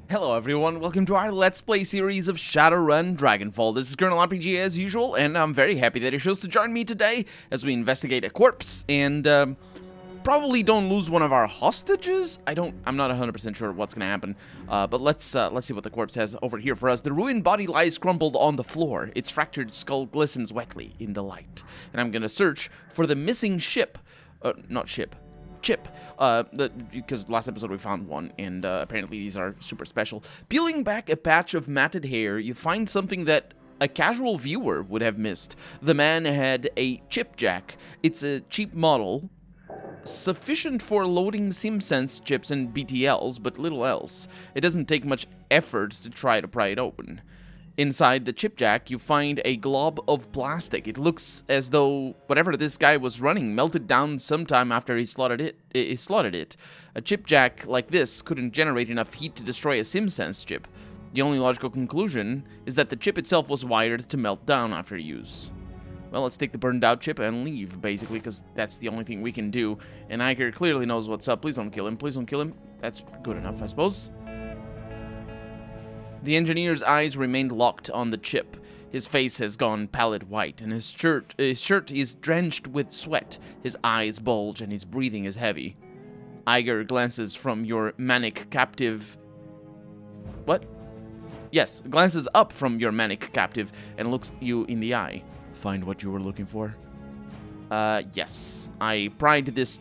Hello everyone, welcome to our Let's Play series of Shadowrun Dragonfall. This is Colonel RPG as usual, and I'm very happy that you chose to join me today as we investigate a corpse and probably don't lose one of our hostages. I'm not 100% sure what's gonna happen, but let's see what the corpse has over here for us. The ruined body lies crumpled on the floor. Its fractured skull glistens wetly in the light, and I'm gonna search for the missing chip, because last episode we found one, and apparently these are super special. Peeling back a patch of matted hair, you find something that a casual viewer would have missed. The man had a chipjack. It's a cheap model, sufficient for loading SimSense chips and BTLs, but little else. It doesn't take much effort to try to pry it open. Inside the chipjack, you find a glob of plastic. It looks as though whatever this guy was running melted down sometime after he slotted it. A chipjack like this couldn't generate enough heat to destroy a SimSense chip. The only logical conclusion is that the chip itself was wired to melt down after use. Well, let's take the burned out chip and leave, basically, because that's the only thing we can do. And Iger clearly knows what's up. Please don't kill him. Please don't kill him. That's good enough, I suppose. The engineer's eyes remained locked on the chip. His face has gone pallid white, and his shirt is drenched with sweat. His eyes bulge, and his breathing is heavy. Iger glances from your manic captive... What? Yes, glances up from your manic captive and looks you in the eye. Find what you were looking for? Yes. I pried his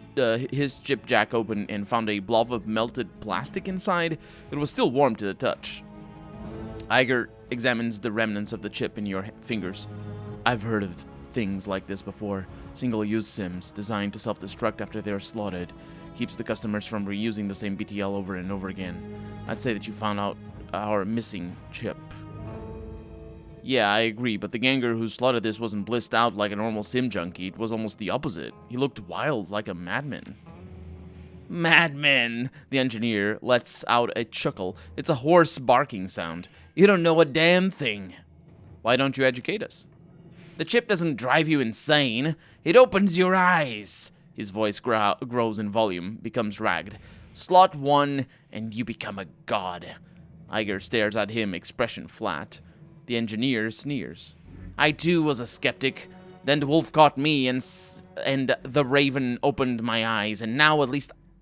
chipjack open and found a blob of melted plastic inside. It was still warm to the touch. Iger examines the remnants of the chip in your fingers. I've heard of things like this before. Single-use sims designed to self-destruct after they're slaughtered. Keeps the customers from reusing the same BTL over and over again. I'd say that you found out our missing chip. Yeah, I agree, but the ganger who slaughtered this wasn't blissed out like a normal sim junkie. It was almost the opposite. He looked wild like a madman. Madman! The engineer lets out a chuckle. It's a hoarse barking sound. You don't know a damn thing. Why don't you educate us? The chip doesn't drive you insane. It opens your eyes. His voice grows in volume, becomes ragged. Slot 1, and you become a god. Iger stares at him, expression flat. The engineer sneers. I too was a skeptic. Then the wolf caught me, and the raven opened my eyes, and now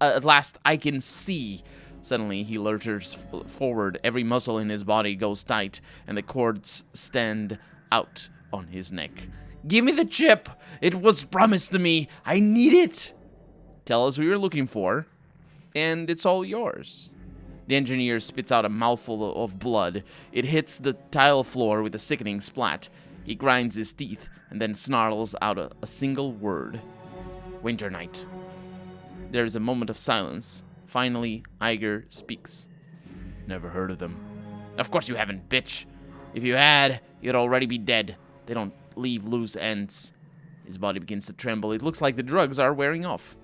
at last I can see. Suddenly, he lurches forward. Every muscle in his body goes tight, and the cords stand out on his neck. Give me the chip! It was promised to me! I need it! Tell us what you're looking for, and it's all yours. The engineer spits out a mouthful of blood. It hits the tile floor with a sickening splat. He grinds his teeth, and then snarls out a single word. Winter night. There is a moment of silence. Finally, Iger speaks. Never heard of them. Of course you haven't, bitch. If you had, you'd already be dead. They don't leave loose ends. His body begins to tremble. It looks like the drugs are wearing off.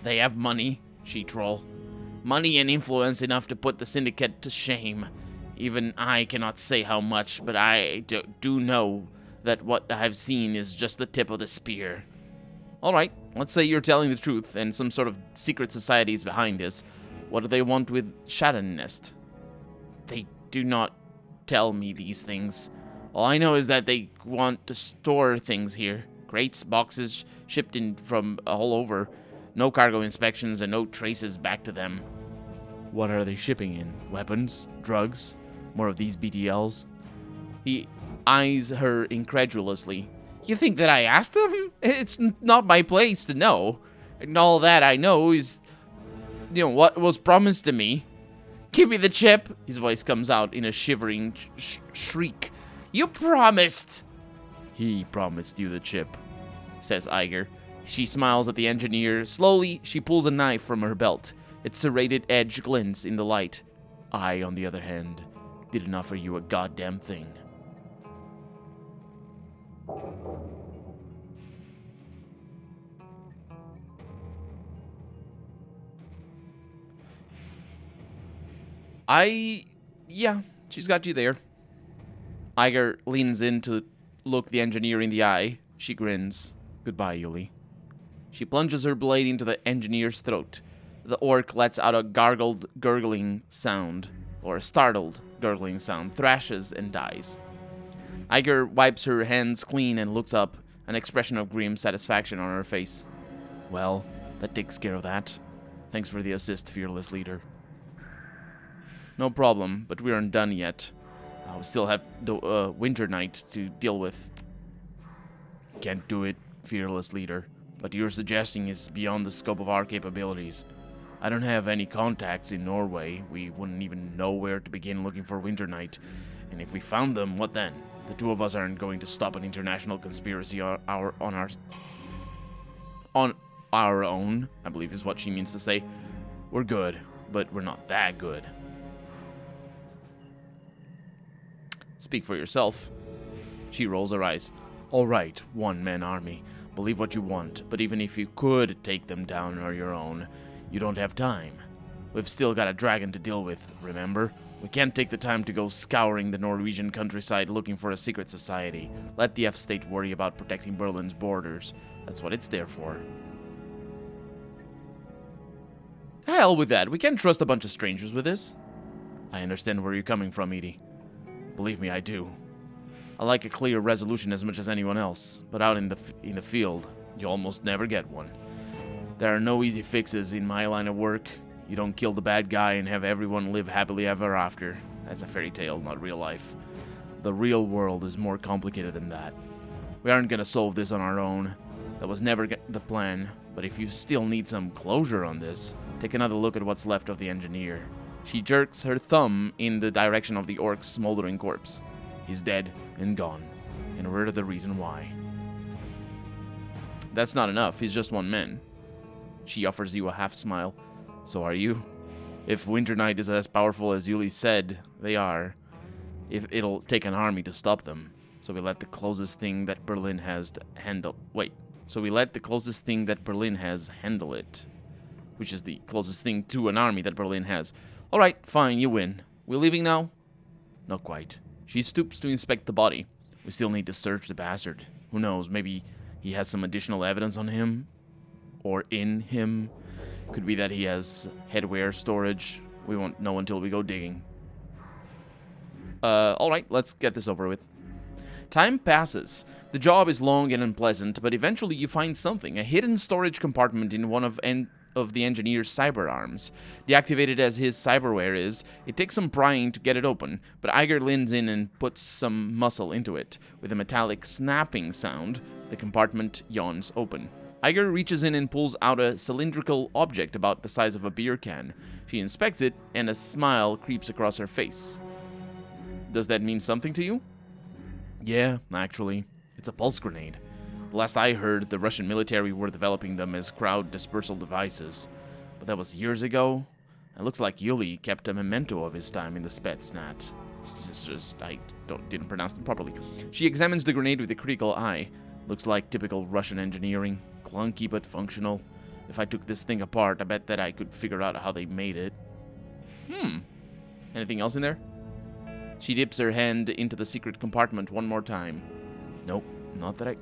They have money, she-troll. Money and influence enough to put the syndicate to shame. Even I cannot say how much, but I do know that what I've seen is just the tip of the spear. Alright, let's say you're telling the truth and some sort of secret society is behind this. What do they want with Shadowrun? They do not tell me these things. All I know is that they want to store things here. Crates, boxes, shipped in from all over. No cargo inspections and no traces back to them. What are they shipping in? Weapons? Drugs? More of these BTLs? He eyes her incredulously. You think that I asked them? It's not my place to know. And all that I know is, what was promised to me. Give me the chip. His voice comes out in a shivering shriek. You promised. He promised you the chip, says Iger. She smiles at the engineer. Slowly, she pulls a knife from her belt. Its serrated edge glints in the light. I, on the other hand, didn't offer you a goddamn thing. Yeah, she's got you there. Iger leans in to look the engineer in the eye. She grins. Goodbye, Yuli. She plunges her blade into the engineer's throat. The orc lets out a gargled, gurgling sound, or a startled, gurgling sound, thrashes, and dies. Iger wipes her hands clean and looks up, an expression of grim satisfaction on her face. Well, that takes care of that. Thanks for the assist, fearless leader. No problem, but we aren't done yet. We still have the Winter Night to deal with. Can't do it, fearless leader. What you're suggesting is beyond the scope of our capabilities. I don't have any contacts in Norway. We wouldn't even know where to begin looking for Winter Night. And if we found them, what then? The two of us aren't going to stop an international conspiracy on our own, I believe is what she means to say. We're good, but we're not that good. Speak for yourself. She rolls her eyes. All right, one-man army. Believe what you want, but even if you could take them down on your own, you don't have time. We've still got a dragon to deal with, remember? We can't take the time to go scouring the Norwegian countryside looking for a secret society. Let the F-State worry about protecting Berlin's borders. That's what it's there for. Hell with that. We can't trust a bunch of strangers with this. I understand where you're coming from, Edie. Believe me, I do. I like a clear resolution as much as anyone else, but out in the field, you almost never get one. There are no easy fixes in my line of work. You don't kill the bad guy and have everyone live happily ever after. That's a fairy tale, not real life. The real world is more complicated than that. We aren't gonna solve this on our own. That was never the plan, but if you still need some closure on this, take another look at what's left of the engineer. She jerks her thumb in the direction of the orc's smoldering corpse. He's dead and gone, and we're the reason why. That's not enough, he's just one man. She offers you a half smile. So are you? If Winter Night is as powerful as Yuli said they are, if it'll take an army to stop them. So we let the closest thing that Berlin has to handle... So we let the closest thing that Berlin has handle it. Which is the closest thing to an army that Berlin has. Alright, fine, you win. We leaving now? Not quite. She stoops to inspect the body. We still need to search the bastard. Who knows, maybe he has some additional evidence on him? Or in him? Could be that he has headwear storage. We won't know until we go digging. Alright, let's get this over with. Time passes. The job is long and unpleasant, but eventually you find something. A hidden storage compartment in one of the engineer's cyber arms. Deactivated as his cyberware is, it takes some prying to get it open, but Iger leans in and puts some muscle into it. With a metallic snapping sound, the compartment yawns open. Iger reaches in and pulls out a cylindrical object about the size of a beer can. She inspects it, and a smile creeps across her face. Does that mean something to you? Yeah, actually. It's a pulse grenade. The last I heard, the Russian military were developing them as crowd dispersal devices. But that was years ago. It looks like Yuli kept a memento of his time in the Spetsnaz. It's just, I didn't pronounce it properly. She examines the grenade with a critical eye. Looks like typical Russian engineering. Clunky but functional. If I took this thing apart, I bet that I could figure out how they made it. Anything else in there? She dips her hand into the secret compartment one more time. Nope, not that I...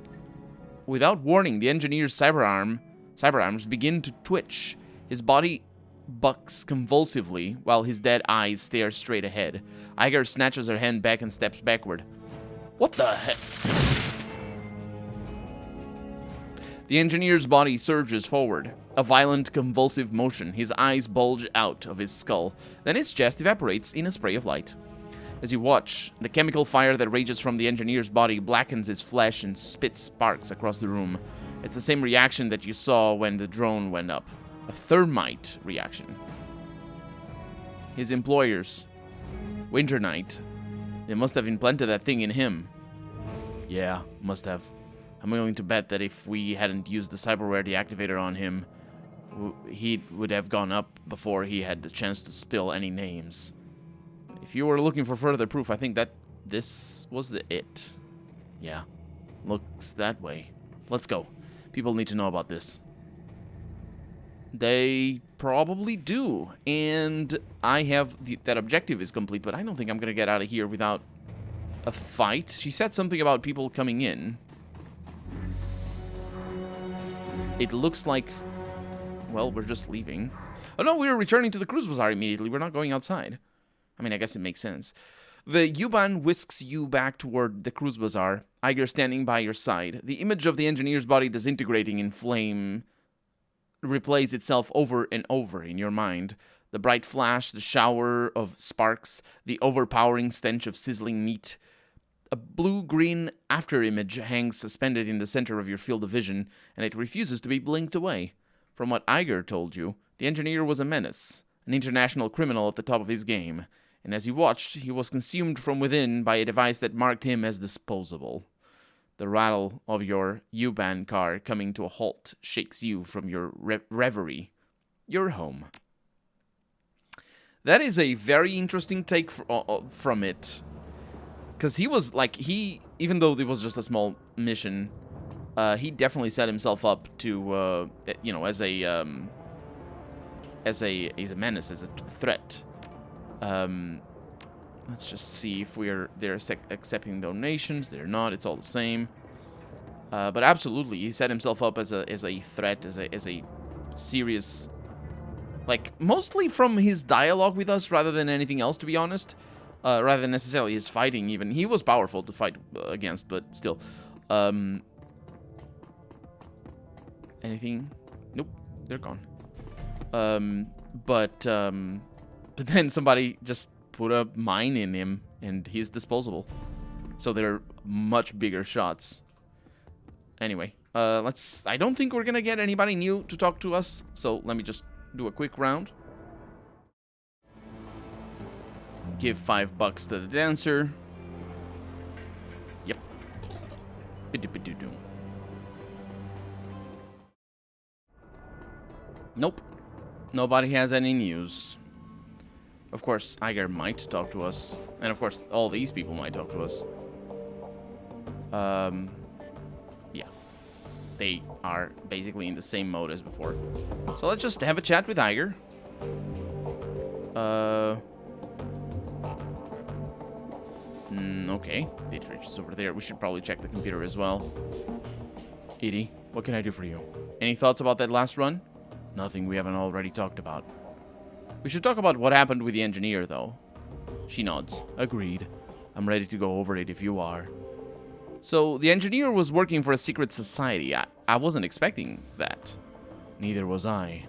Without warning, the engineer's cyberarms begin to twitch. His body bucks convulsively while his dead eyes stare straight ahead. Iger snatches her hand back and steps backward. What the heck? The engineer's body surges forward. A violent, convulsive motion. His eyes bulge out of his skull. Then his chest evaporates in a spray of light. As you watch, the chemical fire that rages from the engineer's body blackens his flesh and spits sparks across the room. It's the same reaction that you saw when the drone went up. A thermite reaction. His employers, Winter Night, they must have implanted that thing in him. Yeah, must have. I'm willing to bet that if we hadn't used the cyberware deactivator on him, he would have gone up before he had the chance to spill any names. If you were looking for further proof, I think that this was it. Yeah, looks that way. Let's go. People need to know about this. They probably do, and I have that objective is complete, but I don't think I'm going to get out of here without a fight. She said something about people coming in. It looks like, well, we're just leaving. Oh no, we're returning to the cruise bazaar immediately. We're not going outside. I mean, I guess it makes sense. The U-Bahn whisks you back toward the cruise bazaar, Iger standing by your side. The image of the engineer's body disintegrating in flame replays itself over and over in your mind. The bright flash, the shower of sparks, the overpowering stench of sizzling meat. A blue-green afterimage hangs suspended in the center of your field of vision, and it refuses to be blinked away. From what Iger told you, the engineer was a menace, an international criminal at the top of his game, and as you watched, he was consumed from within by a device that marked him as disposable. The rattle of your U-Bahn car coming to a halt shakes you from your reverie. You're home. That is a very interesting take from it. Because he was, like, even though it was just a small mission, he definitely set himself up to, as a menace, as a threat. Let's just see if they're accepting donations. They're not. It's all the same. But absolutely, he set himself up as a threat, as a serious, like, mostly from his dialogue with us rather than anything else, to be honest. Rather than necessarily his fighting, even. He was powerful to fight against, but still. Anything? Nope, they're gone. But then somebody just put a mine in him, and he's disposable. So they're much bigger shots. Anyway, I don't think we're gonna get anybody new to talk to us, so let me just do a quick round. Give $5 to the dancer. Yep. Nope. Nobody has any news. Of course, Iger might talk to us. And of course, all these people might talk to us. Yeah. They are basically in the same mode as before. So let's just have a chat with Iger. Okay. Dietrich is over there. We should probably check the computer as well. Edie, what can I do for you? Any thoughts about that last run? Nothing we haven't already talked about. We should talk about what happened with the engineer, though. She nods. Agreed. I'm ready to go over it if you are. So, the engineer was working for a secret society. I wasn't expecting that. Neither was I.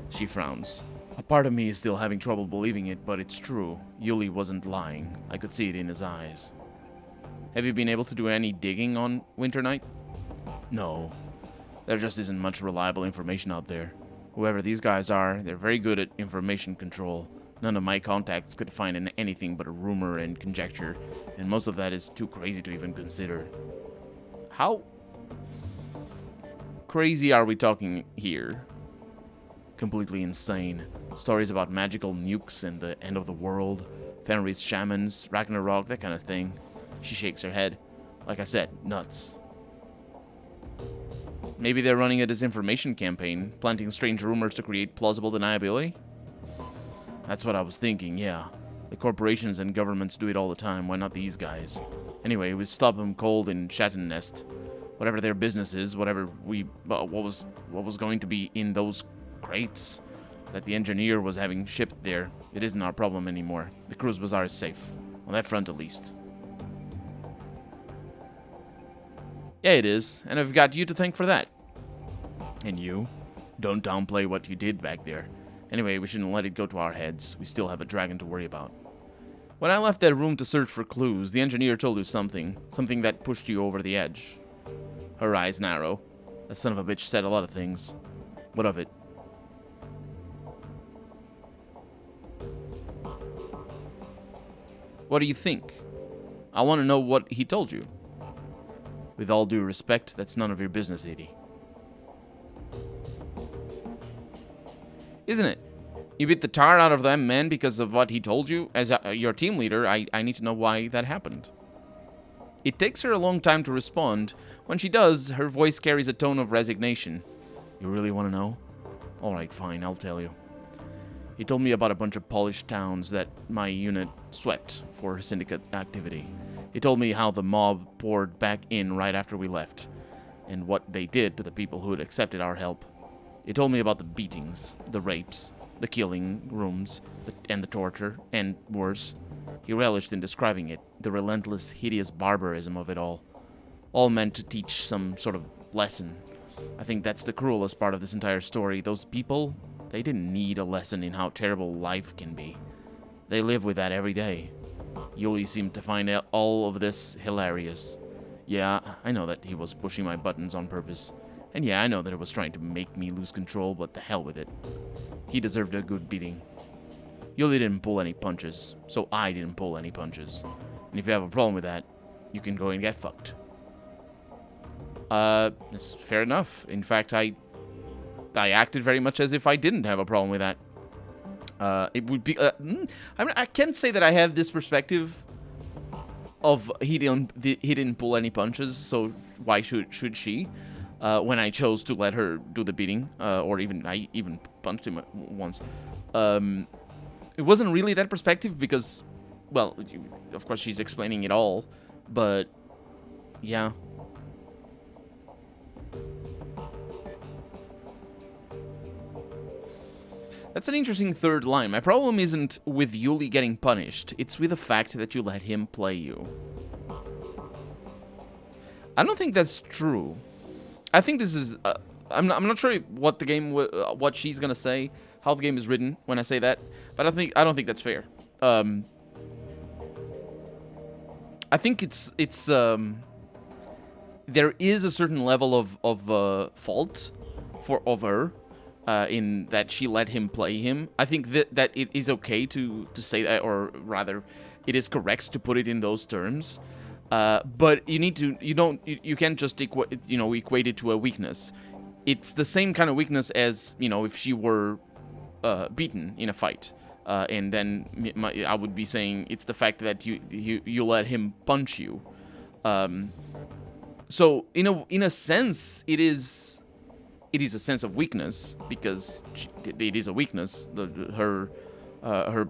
She frowns. A part of me is still having trouble believing it, but it's true. Yuli wasn't lying. I could see it in his eyes. Have you been able to do any digging on Winternight? No. There just isn't much reliable information out there. Whoever these guys are, they're very good at information control. None of my contacts could find anything but a rumor and conjecture, and most of that is too crazy to even consider. How crazy are we talking here? Completely insane. Stories about magical nukes and the end of the world, Fenris shamans, Ragnarok, that kind of thing. She shakes her head. Like I said, nuts. Maybe they're running a disinformation campaign, planting strange rumors to create plausible deniability? That's what I was thinking, yeah. The corporations and governments do it all the time, why not these guys? Anyway, we stop them cold in Chatten Nest. Whatever their business is, whatever what was going to be in those crates that the engineer was having shipped there, it isn't our problem anymore. The cruise bazaar is safe. On that front, at least. Yeah, it is, and I've got you to thank for that. And you? Don't downplay what you did back there. Anyway, we shouldn't let it go to our heads. We still have a dragon to worry about. When I left that room to search for clues, the engineer told you something. Something that pushed you over the edge. Her eyes narrow. That son of a bitch said a lot of things. What of it? What do you think? I want to know what he told you. With all due respect, that's none of your business, Edie. Isn't it? You beat the tar out of them men because of what he told you? As your team leader, I need to know why that happened. It takes her a long time to respond. When she does, her voice carries a tone of resignation. You really want to know? Alright, fine, I'll tell you. He told me about a bunch of polished towns that my unit swept for syndicate activity. He told me how the mob poured back in right after we left, and what they did to the people who had accepted our help. He told me about the beatings, the rapes, the killing rooms, and the torture, and worse. He relished in describing it, the relentless, hideous barbarism of it all meant to teach some sort of lesson. I think that's the cruelest part of this entire story. Those people, they didn't need a lesson in how terrible life can be. They live with that every day. Yuli seemed to find all of this hilarious. Yeah, I know that he was pushing my buttons on purpose. And yeah, I know that it was trying to make me lose control, but the hell with it. He deserved a good beating. Yuli didn't pull any punches, so I didn't pull any punches. And if you have a problem with that, you can go and get fucked. It's fair enough. In fact, I acted very much as if I didn't have a problem with that. It would be. I can't say that I have this perspective of he didn't pull any punches, so why should she? When I chose to let her do the beating, or I even punched him once. It wasn't really that perspective because, well, of course she's explaining it all, but yeah. That's an interesting third line. My problem isn't with Yuli getting punished. It's with the fact that you let him play you. I don't think that's true. I think this is... I'm not sure what the game... what she's gonna say, how the game is written when I say that, but I don't think that's fair. I think it's there is a certain level of fault of her. In that she let him play him. I think that it is okay to say that, or rather, it is correct to put it in those terms. But you can't just equate it to a weakness. It's the same kind of weakness as, if she were beaten in a fight. And then I would be saying it's the fact that you let him punch you. So in a sense, it is a sense of weakness because it is a weakness. Her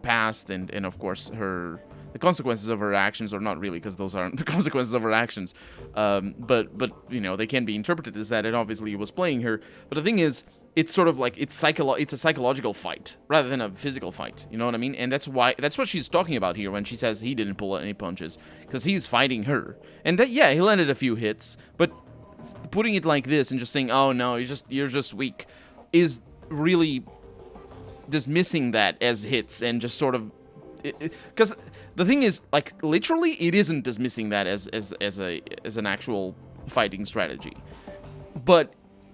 past and of course the consequences of her actions, or not really, because those aren't the consequences of her actions. But they can be interpreted as that. And obviously he was playing her. But the thing is, it's sort of like it's a psychological fight rather than a physical fight. You know what I mean? And that's what she's talking about here when she says he didn't pull any punches, because he's fighting her. And that, yeah, he landed a few hits, but putting it like this and just saying, "Oh no, you're just weak," is really dismissing that as hits and just sort of, because the thing is, like, literally, it isn't dismissing that as an actual fighting strategy, but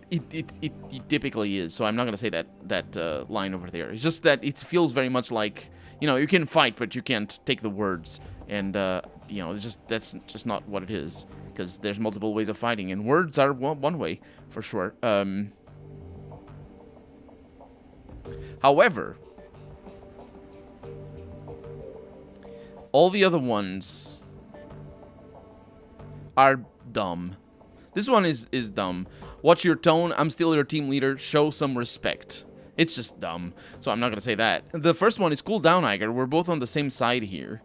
it typically is. So I'm not gonna say that line over there. It's just that it feels very much like, you can fight, but you can't take the words, and that's just not what it is. Because there's multiple ways of fighting, and words are one way, for sure. However, all the other ones are dumb. This one is dumb. Watch your tone. I'm still your team leader. Show some respect. It's just dumb, so I'm not gonna say that. The first one is cool down, Iger. We're both on the same side here.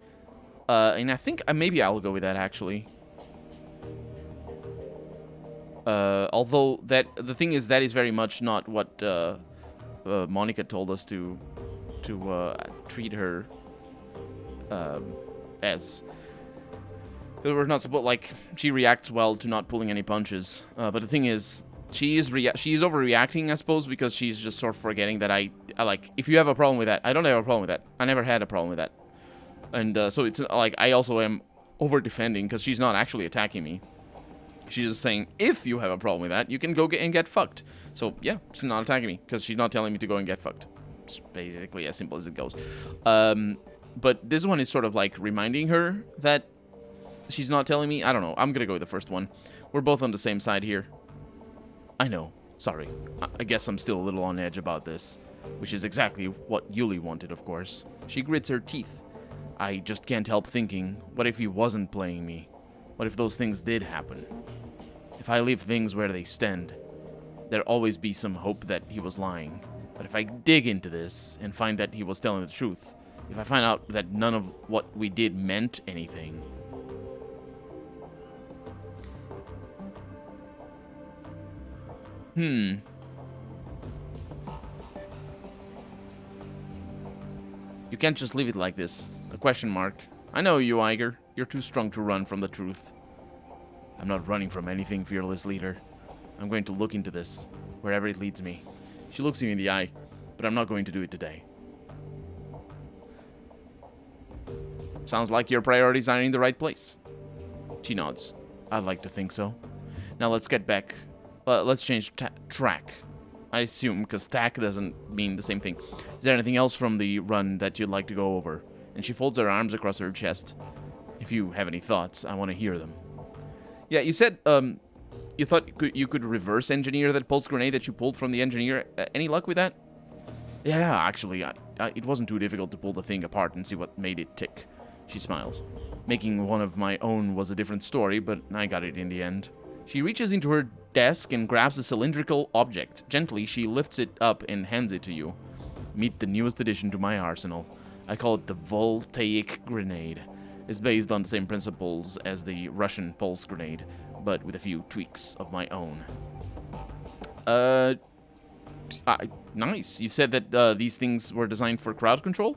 And I think maybe I'll go with that, actually. Although the thing is, that is very much not what Monica told us to treat her as. We're not supposed, like, she reacts well to not pulling any punches. But the thing is, she is overreacting, I suppose, because she's just sort of forgetting that I like, if you have a problem with that, I don't have a problem with that. I never had a problem with that. And so it's like, I also am over defending because she's not actually attacking me. She's just saying, if you have a problem with that, you can go and get fucked. So, yeah, she's not attacking me because she's not telling me to go and get fucked. It's basically as simple as it goes. But this one is sort of like reminding her that she's not telling me. I don't know. I'm going to go with the first one. We're both on the same side here. I know. Sorry. I guess I'm still a little on edge about this, which is exactly what Yuli wanted, of course. She grits her teeth. I just can't help thinking, what if he wasn't playing me? What if those things did happen? If I leave things where they stand, there'll always be some hope that he was lying. But if I dig into this and find that he was telling the truth, if I find out that none of what we did meant anything... You can't just leave it like this. A question mark. I know you, Iger. You're too strong to run from the truth. I'm not running from anything, fearless leader. I'm going to look into this, wherever it leads me. She looks you in the eye, but I'm not going to do it today. Sounds like your priorities are in the right place. She nods. I'd like to think so. Now let's get back. Let's change track. I assume, because tack doesn't mean the same thing. Is there anything else from the run that you'd like to go over? And she folds her arms across her chest. If you have any thoughts, I want to hear them. Yeah, you said, you thought you could reverse engineer that pulse grenade that you pulled from the engineer. Any luck with that? Yeah, actually, it wasn't too difficult to pull the thing apart and see what made it tick. She smiles. Making one of my own was a different story, but I got it in the end. She reaches into her desk and grabs a cylindrical object. Gently, she lifts it up and hands it to you. Meet the newest addition to my arsenal. I call it the Voltaic Grenade. It's based on the same principles as the Russian pulse grenade, but with a few tweaks of my own. Nice. You said that these things were designed for crowd control?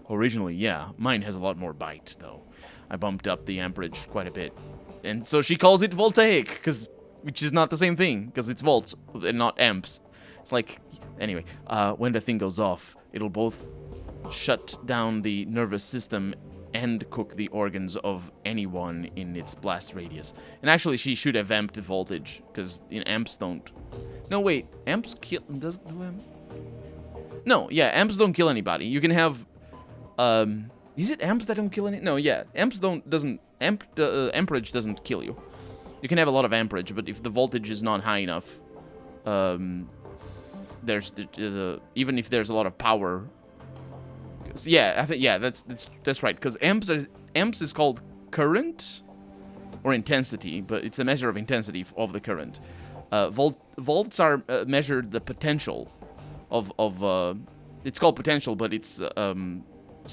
Originally, yeah. Mine has a lot more bite, though. I bumped up the amperage quite a bit. And so she calls it voltaic, which is not the same thing, because it's volts and not amps. It's like, anyway, when the thing goes off, it'll both shut down the nervous system and cook the organs of anyone in its blast radius. And actually, she should have amped the voltage, because amps don't... No, wait, amps kill... Does do amp? No, yeah, amps don't kill anybody. You can have... Is it amps that don't kill any? No, yeah, amps amperage doesn't kill you. You can have a lot of amperage, but if the voltage is not high enough, there's even if there's a lot of power. Yeah, I think that's right. Because amps is called current or intensity, but it's a measure of intensity of the current. Volts are measured the potential of it's called potential, but it's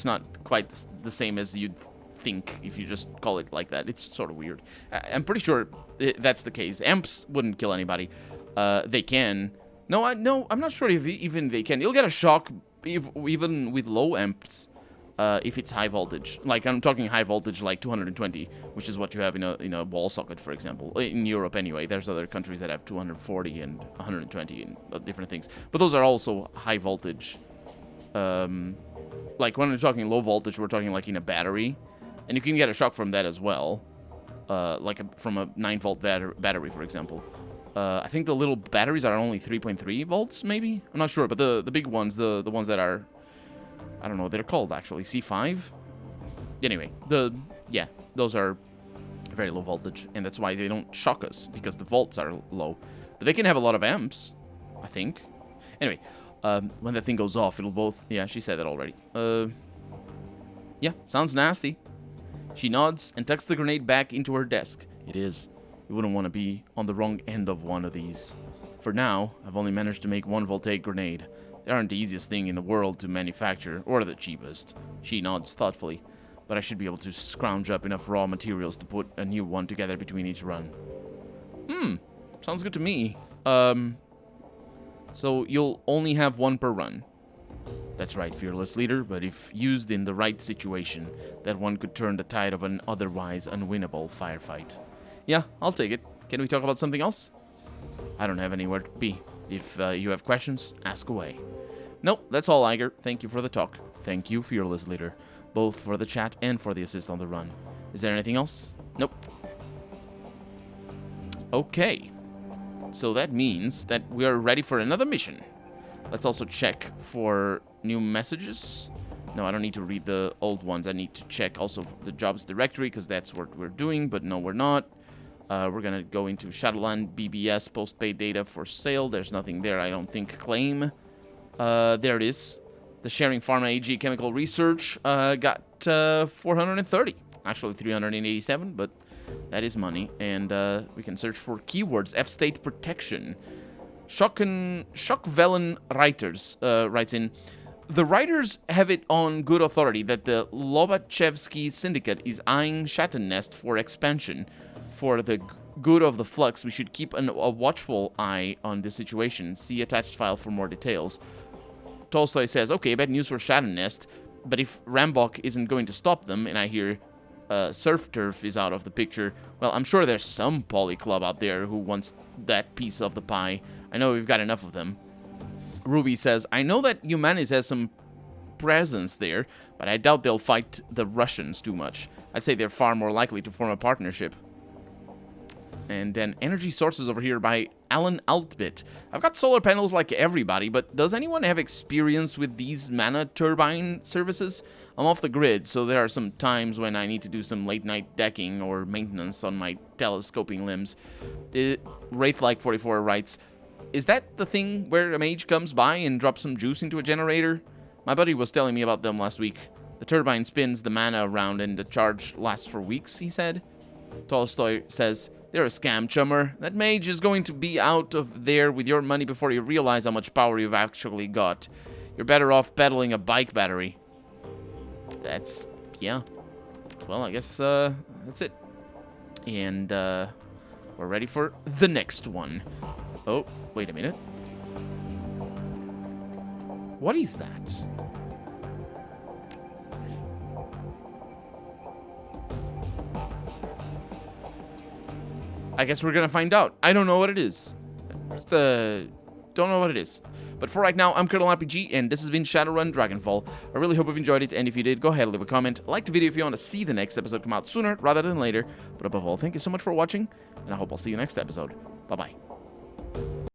not quite the same as you'd think if you just call it like that. It's sort of weird. I'm pretty sure that's the case. Amps wouldn't kill anybody. They can. No, I'm not sure if even they can. You'll get a shock even with low amps if it's high voltage. Like, I'm talking high voltage like 220, which is what you have in a wall socket, for example. In Europe, anyway. There's other countries that have 240 and 120 and different things. But those are also high voltage. Like, when we're talking low voltage, we're talking like in a battery. And you can get a shock from that as well. From a 9-volt battery, for example. I think the little batteries are only 3.3 volts, maybe? I'm not sure, but the big ones, the ones that are... I don't know what they're called, actually. C5? Anyway, those are very low voltage. And that's why they don't shock us, because the volts are low. But they can have a lot of amps, I think. Anyway... when that thing goes off, it'll both... Yeah, she said that already. Yeah, sounds nasty. She nods and tucks the grenade back into her desk. It is. You wouldn't want to be on the wrong end of one of these. For now, I've only managed to make one voltaic grenade. They aren't the easiest thing in the world to manufacture, or the cheapest. She nods thoughtfully. But I should be able to scrounge up enough raw materials to put a new one together between each run. Sounds good to me. So you'll only have one per run. That's right, fearless leader, but if used in the right situation, that one could turn the tide of an otherwise unwinnable firefight. Yeah, I'll take it. Can we talk about something else? I don't have anywhere to be. If you have questions, ask away. Nope, that's all, Iger. Thank you for the talk. Thank you, fearless leader, both for the chat and for the assist on the run. Is there anything else? Nope. Okay. So that means that we are ready for another mission. Let's also check for new messages. No, I don't need to read the old ones. I need to check also the jobs directory, because that's what we're doing, but no, we're not. We're going to go into Shadowland BBS postpaid data for sale. There's nothing there, I don't think. Claim. There it is. The Sharing Pharma AG Chemical Research got 430. Actually 387, but... that is money, and we can search for keywords. F-State Protection. Shockvelen Writers writes in, the writers have it on good authority that the Lobachevsky Syndicate is eyeing Shattersnest for expansion. For the good of the Flux, we should keep a watchful eye on the situation. See attached file for more details. Tolstoy says, okay, bad news for Shattersnest. But if Rambok isn't going to stop them, and I hear Surf Turf is out of the picture, well, I'm sure there's some poly club out there who wants that piece of the pie. I know we've got enough of them. Ruby says, I know that Humanis has some presence there, but I doubt they'll fight the Russians too much. I'd say they're far more likely to form a partnership. And then energy sources over here by Alan Altbit. I've got solar panels like everybody, but does anyone have experience with these mana turbine services? I'm off the grid, so there are some times when I need to do some late-night decking or maintenance on my telescoping limbs. Wraithlike44 writes, is that the thing where a mage comes by and drops some juice into a generator? My buddy was telling me about them last week. The turbine spins the mana around and the charge lasts for weeks, he said. Tolstoy says, they're a scam, chummer. That mage is going to be out of there with your money before you realize how much power you've actually got. You're better off peddling a bike battery. That's, yeah. Well, I guess, that's it. And, we're ready for the next one. Oh, wait a minute. What is that? I guess we're gonna find out. I don't know what it is. Just, don't know what it is. But for right now, I'm Colonel RPG, and this has been Shadowrun Dragonfall. I really hope you've enjoyed it, and if you did, go ahead and leave a comment. Like the video if you want to see the next episode come out sooner rather than later. But above all, thank you so much for watching, and I hope I'll see you next episode. Bye-bye.